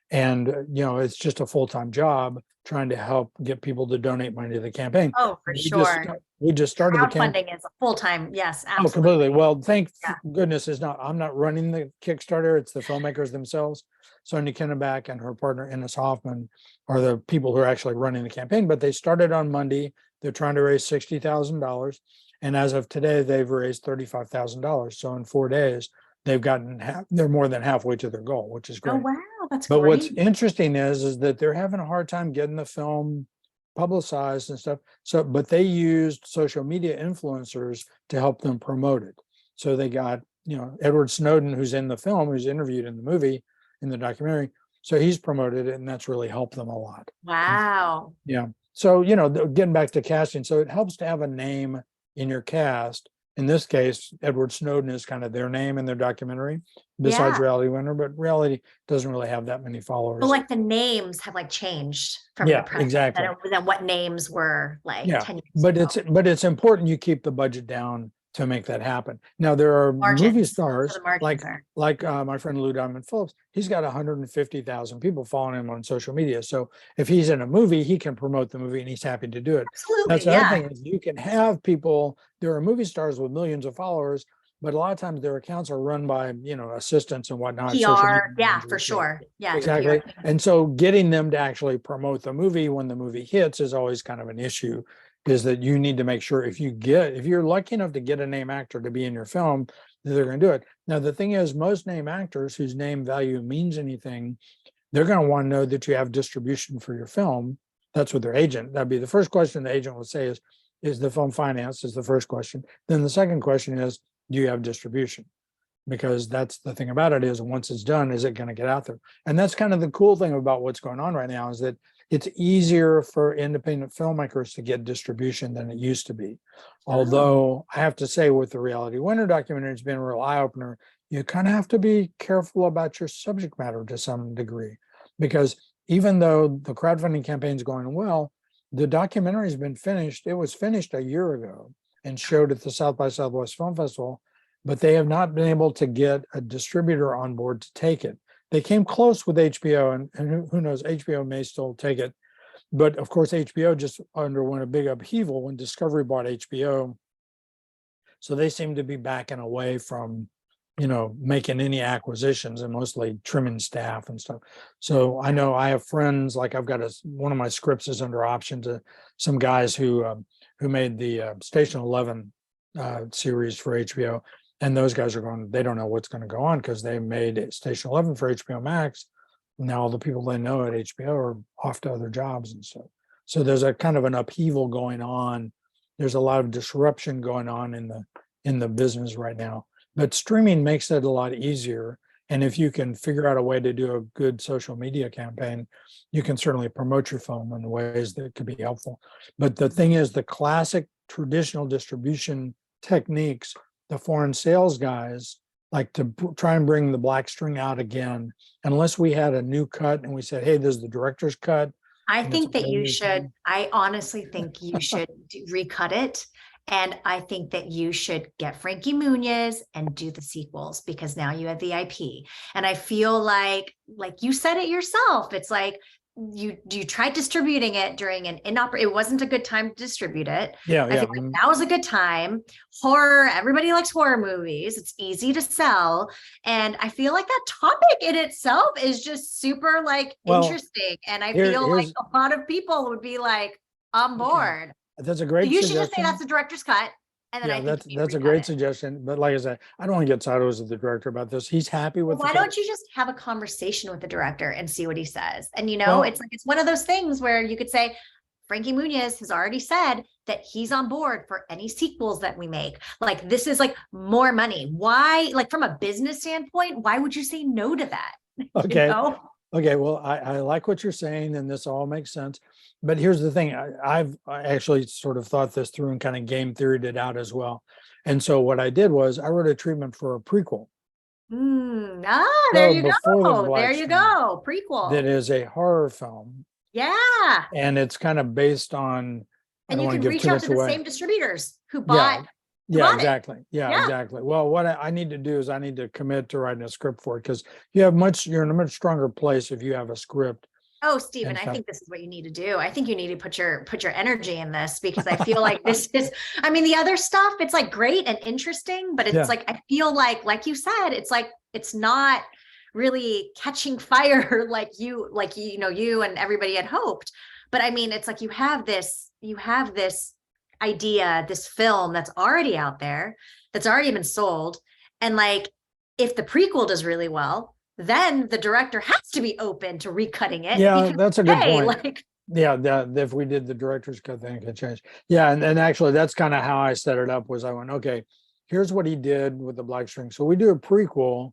And, it's just a full-time job trying to help get people to donate money to the campaign. Oh, for sure. We just started the campaign. Crowdfunding is a full-time, yes, Oh, absolutely. completely. Well, thank Yeah. goodness I'm not running the Kickstarter. It's the filmmakers themselves. Sonia Kenneback and her partner, Ennis Hoffman, are the people who are actually running the campaign. But they started on Monday. They're trying to raise $60,000. And as of today, they've raised $35,000. So in 4 days, they've they're more than halfway to their goal, which is Oh, great. wow, that's But great. what's interesting is that they're having a hard time getting the film publicized and stuff. So, but they used social media influencers to help them promote it. So they got, Edward Snowden, who's in the film, who's interviewed in the movie, in the documentary. So he's promoted it, and that's really helped them a lot. Wow. Yeah. So, getting back to casting, so it helps to have a name in your cast. In this case, Edward Snowden is kind of their name in their documentary, besides Yeah. Reality Winner, but Reality doesn't really have that many followers. But like the names have like changed from Yeah, the present exactly. than what names were like Yeah, 10 years but ago. it's important you keep the budget down to make that happen. Now there are movie Margins. stars So the margins are. like my friend Lou Diamond Phillips. He's got 150,000 people following him on social media. So if he's in a movie, he can promote the movie, and he's happy to do it. Absolutely, That's the other yeah. thing, is you can have people. There are movie stars with millions of followers, but a lot of times their accounts are run by assistants and whatnot. social PR, media yeah, managers, for sure. Yeah, the exactly. PR. And so getting them to actually promote the movie when the movie hits is always kind of an issue, is that you need to make sure if you're lucky enough to get a name actor to be in your film, that they're going to do it. Now, the thing is, most name actors whose name value means anything, they're going to want to know that you have distribution for your film. That's what their agent, that'd be the first question the agent would say is the film financed, is the first question. Then the second question is, do you have distribution? Because that's the thing about it, is once it's done, is it going to get out there? And that's kind of the cool thing about what's going on right now, is that it's easier for independent filmmakers to get distribution than it used to be. Although I have to say, with the Reality Winner documentary, it's been a real eye-opener. You kind of have to be careful about your subject matter to some degree, because even though the crowdfunding campaign is going well, the documentary has been finished. It was finished a year ago and showed at the South by Southwest Film Festival, but they have not been able to get a distributor on board to take it. They came close with HBO, and who knows, HBO may still take it. But of course, HBO just underwent a big upheaval when Discovery bought HBO. So they seem to be backing away from, making any acquisitions, and mostly trimming staff and stuff. So I know I have friends, like I've got one of my scripts is under option to some guys who made the Station 11 series for HBO. And those guys are going, they don't know what's going to go on, because they made Station 11 for HBO Max. Now all the people they know at HBO are off to other jobs and stuff. So there's a kind of an upheaval going on. There's a lot of disruption going on in the business right now. But streaming makes it a lot easier. And if you can figure out a way to do a good social media campaign, you can certainly promote your film in ways that could be helpful. But the thing is, the classic traditional distribution techniques, the foreign sales guys like to try and bring the black string out again, unless we had a new cut and we said, hey, this is the director's cut. I think that you should, I honestly think you should recut it. And I think that you should get Frankie Muniz and do the sequels, because now you have the IP. And I feel like you said it yourself, it's like, you tried distributing it during an it wasn't a good time to distribute it. Yeah, I yeah. feel like now is a good time. Horror, everybody likes horror movies. It's easy to sell. And I feel like that topic in itself is just super like Well, interesting. And I here, feel like here's a lot of people would be like on okay. board. That's a So great you should just say suggestion. that's the director's cut. And then Yeah, I think you that's a recut great it. suggestion. But like I said, I don't want to get sideways with the director about this. He's happy Well, with the why cut. don't you just have a conversation with the director and see what he says? And you know, Well, it's like it's one of those things where you could say, Frankie Muniz has already said that he's on board for any sequels that we make. Like this is like more money. Why, like from a business standpoint, why would you say no to that? okay. You know? Okay, well, I like what you're saying, and this all makes sense. But here's the thing: I actually sort of thought this through and kind of game theoried it out as well. And so what I did was I wrote a treatment for a prequel. There So you before the go. There Black you Screen, go. that Prequel. is a horror film, Yeah. and it's kind of based on. I And don't you want can to give reach too out much to the away. same distributors who Yeah, bought it. exactly. Yeah, Yeah. exactly. Well, what I need to do is I need to commit to writing a script for it because you're in a much stronger place if you have a script. Oh, Stephen, And I stuff. think this is what you need to do. I think you need to put your energy in this because I feel like this is, I mean, the other stuff, it's like great and interesting, but it's Yeah. like, I feel like you said, it's like, it's not really catching fire you know, you and everybody had hoped. But I mean, it's like you have this idea, this film that's already out there, that's already been sold. And like, if the prequel does really well, then the director has to be open to recutting it. Yeah, Because that's a good hey, point. like, Yeah, if we did the director's cut, then it could change. Yeah, and actually that's kind of how I set it up was I went, okay, here's what he did with the Black String. So we do a prequel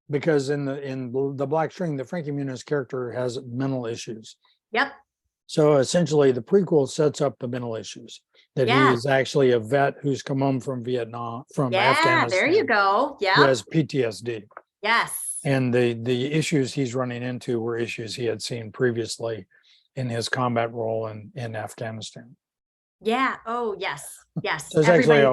because in the Black String, the Frankie Muniz character has mental issues. yep. So essentially the prequel sets up the mental issues that he Yeah. is actually a vet who's come home from Vietnam, from Yeah. Afghanistan, There you go. who Yeah. has PTSD. Yes. And the issues he's running into were issues he had seen previously in his combat role in Afghanistan. Yeah. Oh, yes. Yes. So it's actually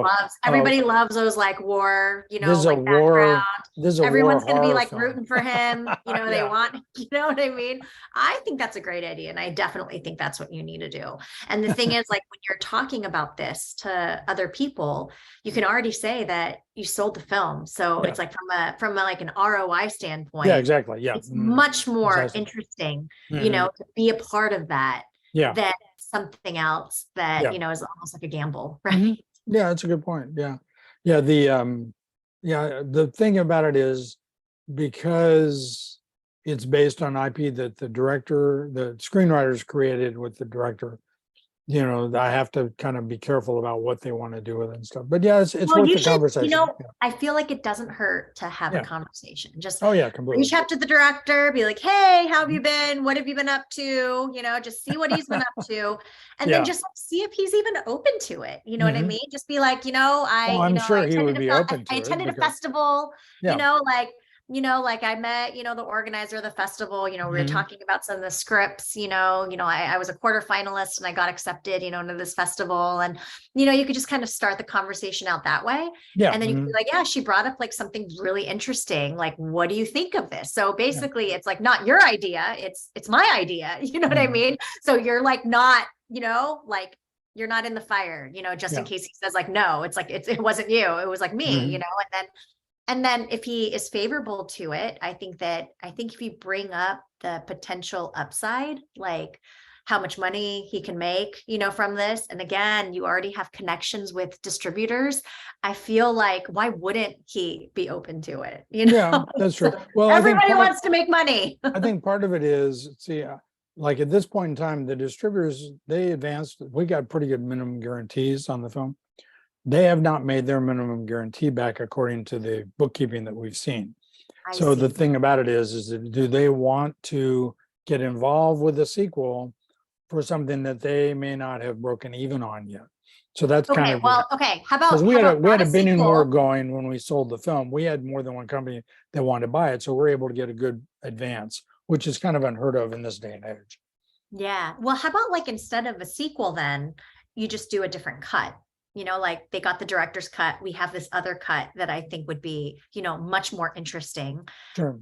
Everybody loves those like war, you this know, is a like war background. this is a war Everyone's going to be horror like film. rooting for him. You know, they Yeah. want, you know what I mean? I think that's a great idea. And I definitely think that's what you need to do. And the thing is, like, when you're talking about this to other people, you can already say that you sold the film. So Yeah. it's like from a like an ROI standpoint. Yeah, exactly. Yeah. It's much more Precisely. interesting, you Mhm. know, to be a part of that Yeah. than something else that, Yeah. you know, is almost like a gamble, right? Mhm. Yeah, that's a good point. Yeah. Yeah. The thing about it is because it's based on IP that the screenwriters created with the director, you know, I have to kind of be careful about what they want to do with it and stuff. But yeah, it's Well, worth you the should, conversation. you know, Yeah. I feel like it doesn't hurt to have Yeah. a conversation. Just Oh yeah, completely. reach out to the director, be like, hey, how have Mhm. you been? What have you been up to? You know, just see what he's been up to. And Yeah. then just see if he's even open to it. You know what I Mhm. mean? Just be like, you know, Well, I'm sure he would be open to I it attended a because festival, yeah. you know, like I met, you know, the organizer of the festival, you know, we were Mhm. talking about some of the scripts, you know, I was a quarterfinalist and I got accepted, you know, into this festival. And, you know, you could just kind of start the conversation out that way. Yeah. And then you can Mhm. be like, yeah, she brought up like something really interesting. Like, what do you think of this? So basically it's like not your idea, it's my idea. You know what I Mhm. mean? So you're like not, you know, like you're not in the fire, you know, just in Yeah. case he says like, no, it's like, it wasn't you, it was like me, Mhm. you know, and then if he is favorable to it, I think if you bring up the potential upside, like how much money he can make, you know, from this. And again, you already have connections with distributors. I feel like, why wouldn't he be open to it? You know, Yeah, that's true. Well, everybody wants to make money. I think part of it is, see, like at this point in time, the distributors, we got pretty good minimum guarantees on the film. They have not made their minimum guarantee back according to the bookkeeping that we've seen. I So the see. thing about it is that do they want to get involved with a sequel for something that they may not have broken even on yet? So that's kind Okay, of well, okay. How because about we had not a bidding war sequel? going when we sold the film. We had more than one company that wanted to buy it, so we're able to get a good advance, which is kind of unheard of in this day and age. Yeah. Well, how about like instead of a sequel, then you just do a different cut? You know, like they got the director's cut. We have this other cut that I think would be, much more interesting, Sure.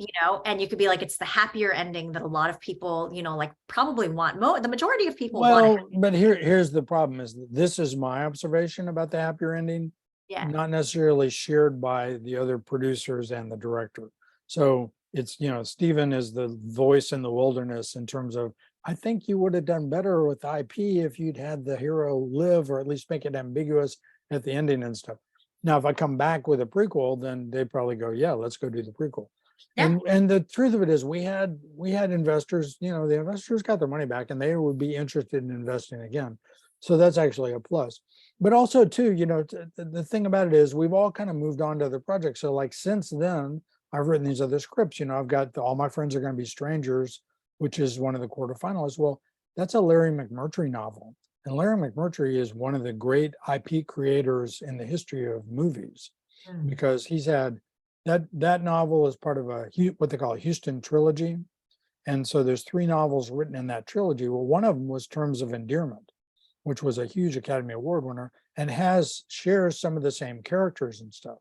and you could be like, it's the happier ending that a lot of people, like probably want. The majority of people want it. Well, but here's the problem is that this is my observation about the happier ending, Yeah. not necessarily shared by the other producers and the director. So it's, Steven is the voice in the wilderness in terms of, I think you would have done better with IP if you'd had the hero live, or at least make it ambiguous at the ending and stuff. Now, if I come back with a prequel, then they probably go, yeah, let's go do the prequel. Yeah. And the truth of it is we had investors, the investors got their money back and they would be interested in investing again. So that's actually a plus. But also too, the thing about it is we've all kind of moved on to other projects. So like since then, I've written these other scripts, I've got All My Friends Are Going to Be Strangers, which is one of the quarterfinalists. Well, that's a Larry McMurtry novel. And Larry McMurtry is one of the great IP creators in the history of movies, because he's had that novel is part of what they call a Houston trilogy. And so there's 3 novels written in that trilogy. Well, one of them was Terms of Endearment, which was a huge Academy Award winner and shares some of the same characters and stuff.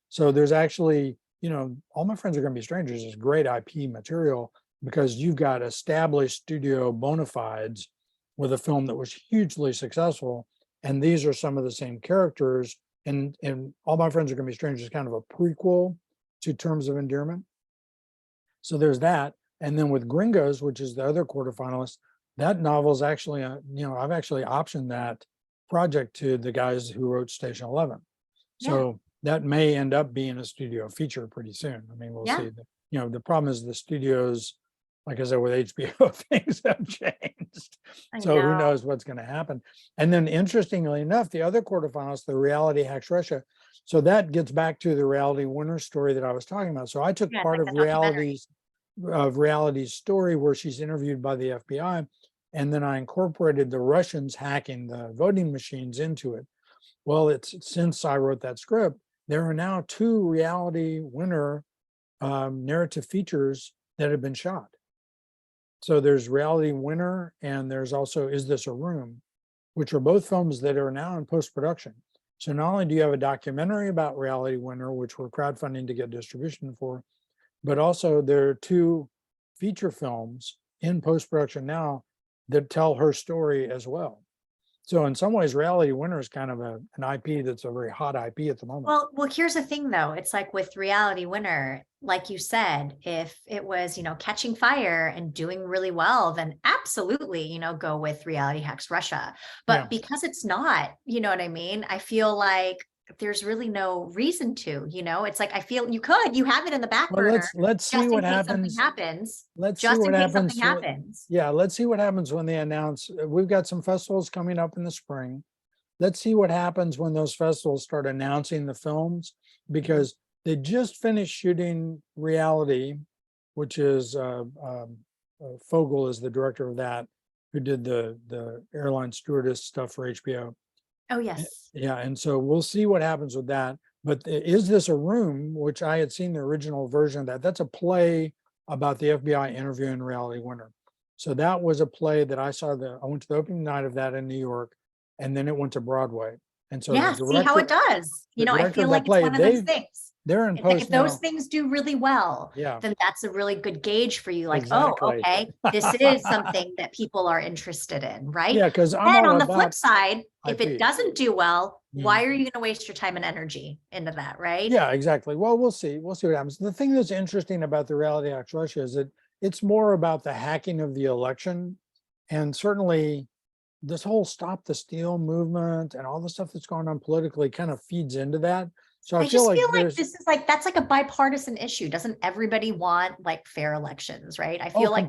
So there's actually, All My Friends Are Going to Be Strangers is great IP material because you've got established studio bona fides with a film that was hugely successful. And these are some of the same characters. And All My Friends Are Going to Be Strangers is kind of a prequel to Terms of Endearment. So there's that. And then with Gringos, which is the other quarterfinalist, that novel is actually, I've actually optioned that project to the guys who wrote Station 11. So that may end up being a studio feature pretty soon. I mean, we'll see. The problem is the studios, like I said, with HBO, things have changed. So who knows what's going to happen. And then interestingly enough, the other quarterfinalist, the Reality Hacks Russia. So that gets back to the Reality Winner story that I was talking about. So I took part of Reality's story where she's interviewed by the FBI. And then I incorporated the Russians hacking the voting machines into it. Well, since I wrote that script, there are now 2 Reality Winner narrative features that have been shot. So there's Reality Winner and there's also Is This a Room, which are both films that are now in post-production. So not only do you have a documentary about Reality Winner, which we're crowdfunding to get distribution for, but also there are 2 feature films in post-production now that tell her story as well. So in some ways, Reality Winner is kind of an IP that's a very hot IP at the moment. Well, here's the thing though. It's like with Reality Winner, like you said, if it was, catching fire and doing really well, then absolutely, go with Reality Hacks Russia. But because it's not, you know what I mean? I feel like there's really no reason to, it's like, I feel you have it in the back burner. Let's see what happens. Let's see what happens. Yeah, let's see what happens when they announce. We've got some festivals coming up in the spring. Let's see what happens when those festivals start announcing the films, because they just finished shooting Reality, which is Fogel is the director of that, who did the airline stewardess stuff for HBO. Oh, yes. Yeah. And so we'll see what happens with that. But Is This a Room, which I had seen the original version of that, that's a play about the FBI interviewing Reality Winner. So that was a play that I went to the opening night of that in New York, and then it went to Broadway. And so see how it does. I feel like it's one of those things. They're in post if those things do really well, then that's a really good gauge for you. Like, oh, okay, this is something that people are interested in, right? Yeah, because then on the flip side, if it doesn't do well, why are you going to waste your time and energy into that, right? Yeah, exactly. Well, we'll see. We'll see what happens. The thing that's interesting about the Reality Hacks Russia is that it's more about the hacking of the election, and certainly this whole Stop the Steal movement and all the stuff that's going on politically kind of feeds into that. So I just feel like this is like, that's like a bipartisan issue. Doesn't everybody want like fair elections, right? I feel like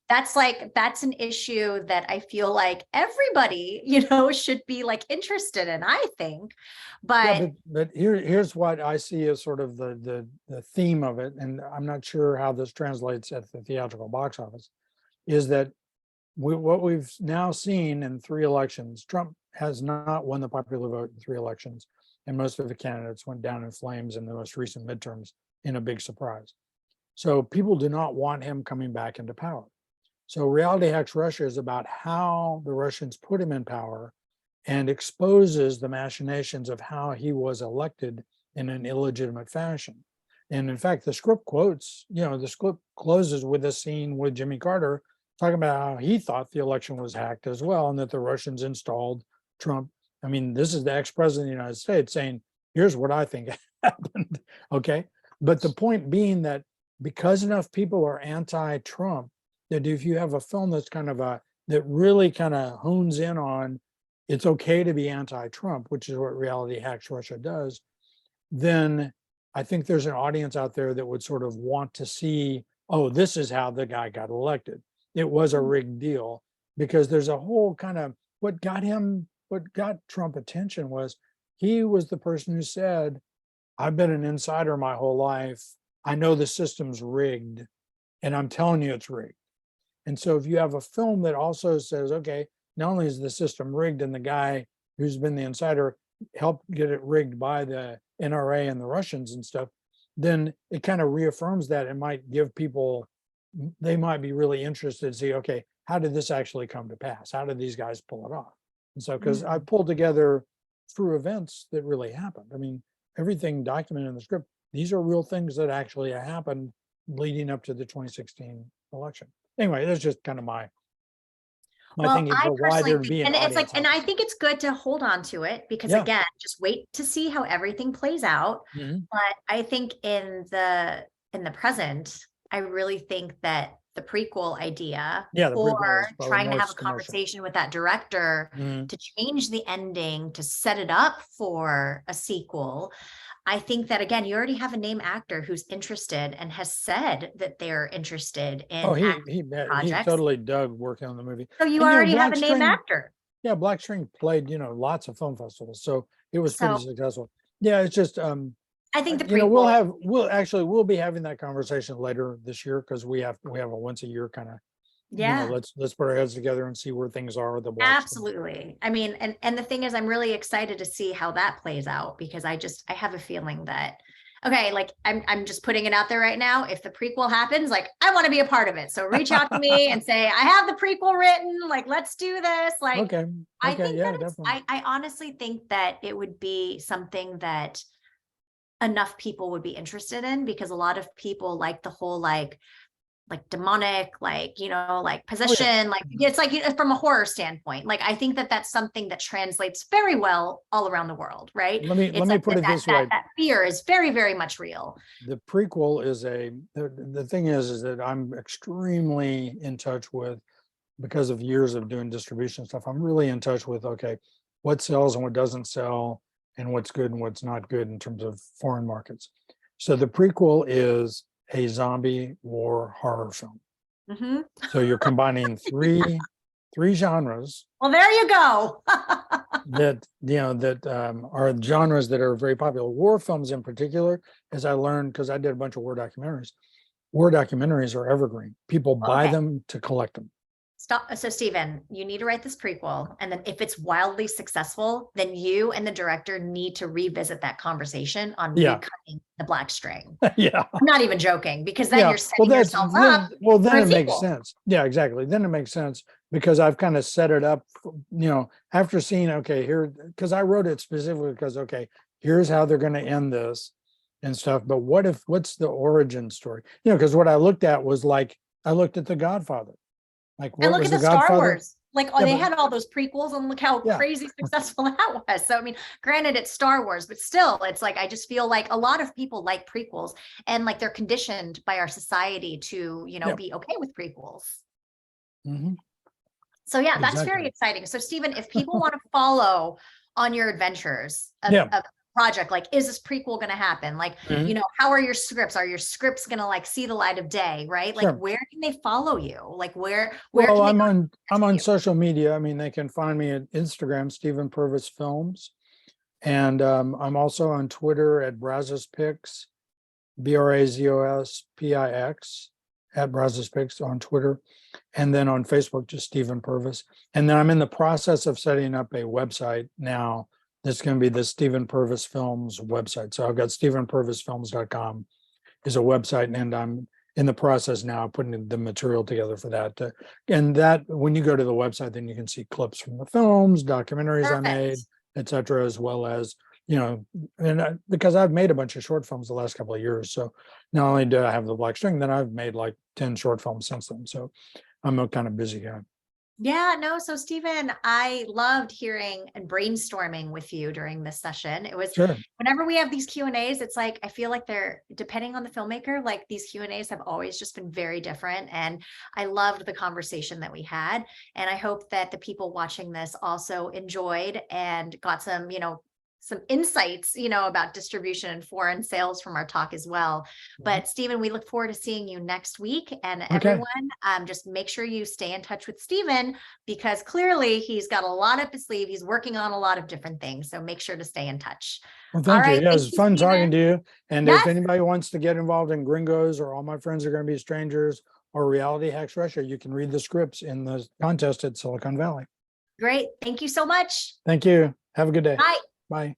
that's an issue that I feel like everybody, should be like interested in, I think. But here's what I see as sort of the theme of it, and I'm not sure how this translates at the theatrical box office, is that what we've now seen in 3 elections, Trump has not won the popular vote in 3 elections. And most of the candidates went down in flames in the most recent midterms in a big surprise. So people do not want him coming back into power. So Reality Hacks Russia is about how the Russians put him in power and exposes the machinations of how he was elected in an illegitimate fashion. And in fact, the script quotes, the script closes with a scene with Jimmy Carter talking about how he thought the election was hacked as well, and that the Russians installed Trump. I mean, this is the ex-president of the United States saying, here's what I think happened. Okay. But the point being that because enough people are anti-Trump, that if you have a film that's that really kind of hones in on it's okay to be anti-Trump, which is what Reality Hacks Russia does, then I think there's an audience out there that would sort of want to see, oh, this is how the guy got elected. It was a rigged deal, because there's a whole kind of what got Trump attention was he was the person who said, I've been an insider my whole life. I know the system's rigged, and I'm telling you it's rigged. And so if you have a film that also says, okay, not only is the system rigged and the guy who's been the insider helped get it rigged by the NRA and the Russians and stuff, then it kind of reaffirms that and might give people, they might be really interested to see, okay, how did this actually come to pass? How did these guys pull it off? And so, because I pulled together true events that really happened. I mean, everything documented in the script, these are real things that actually happened leading up to the 2016 election. Anyway, that's just kind of my thinking for why there'd be an and it's audience. and I think it's good to hold on to it, because again, just wait to see how everything plays out. But I think in the present, I really think that the prequel idea, or trying to have a conversation with that director to change the ending, to set it up for a sequel. I think that, again, you already have a name actor who's interested and has said that they're interested in he totally dug working on the movie. So you already have a name actor. Yeah, Black String played, lots of film festivals, so it was pretty successful. Yeah, it's just I think the prequel, we'll be having that conversation later this year, because we have a once a year kind of, let's put our heads together and see where things are with the Black Absolutely. I mean, and the thing is, I'm really excited to see how that plays out, because I have a feeling that, okay, like I'm just putting it out there right now. If the prequel happens, like I want to be a part of it. So reach out to me and say, I have the prequel written, like, let's do this. Like, okay. I think I honestly think that it would be something that enough people would be interested in, because a lot of people like the whole, like demonic, like possession, like it's like from a horror standpoint. Like, I think that that's something that translates very well all around the world, right? Let me put it this way. That fear is very, very much real. The prequel is the thing is that I'm extremely in touch with, because of years of doing distribution stuff, I'm really in touch with, okay, what sells and what doesn't sell, and what's good and what's not good in terms of foreign markets. So the prequel is a zombie war horror film. So you're combining three genres. Well, there you go. that are genres that are very popular. War films in particular, as I learned, because I did a bunch of war documentaries. War documentaries are evergreen. People buy them to collect them. Stop. So Stephen, you need to write this prequel. And then if it's wildly successful, then you and the director need to revisit that conversation on recutting the Black String. Yeah. I'm not even joking, because then you're setting yourself up. Well, then it makes sense. Yeah, exactly. Then it makes sense, because I've kind of set it up, after seeing, okay, here, because I wrote it specifically because, okay, here's how they're going to end this and stuff. But what's the origin story? Because what I looked at was I looked at The Godfather. Like, what and look was at the Godfather? Star Wars. Like, they had all those prequels, and look how crazy successful that was. So, I mean, granted, it's Star Wars, but still, it's like, I just feel like a lot of people like prequels, and like they're conditioned by our society to, be okay with prequels. So yeah, that's very exciting. So Stephen, if people want to follow on your adventures of project, like, is this prequel going to happen? Like, how are your scripts? Are your scripts going to see the light of day? Right? Like, where can they follow you? Like, where well, I'm on social media. I mean, they can find me at Instagram, Stephen Purvis Films. And I'm also on Twitter at BrazosPix, BrazosPix, at BrazosPix on Twitter. And then on Facebook, just Stephen Purvis. And then I'm in the process of setting up a website now. It's going to be the Stephen Purvis Films website. So I've got StephenPurvisFilms.com is a website, and in the process now of putting the material together for that. And that when you go to the website, then you can see clips from the films, documentaries I made, Perfect. etc., as well as, and because I've made a bunch of short films the last couple of years. So not only do I have the Black String, then I've made like 10 short films since then. So I'm a kind of busy guy. Yeah, no. So Stephen, I loved hearing and brainstorming with you during this session. It was Sure. whenever we have these Q&As, it's like, I feel like they're depending on the filmmaker, like these Q&As have always just been very different. And I loved the conversation that we had. And I hope that the people watching this also enjoyed and got some, some insights, about distribution and foreign sales from our talk as well. But Stephen, we look forward to seeing you next week. And Okay. everyone, just make sure you stay in touch with Stephen because clearly he's got a lot up his sleeve. He's working on a lot of different things. So make sure to stay in touch. Well, All thank you. right. Yeah, Thank it's you, fun talking Stephen. to you. And if Yes. anybody wants to get involved in Gringos or All My Friends Are Going to Be Strangers or Reality Hacks Russia, you can read the scripts in the contest at Silicon Valley. Great. Thank you so much. Thank you. Have a good day. Bye. Bye.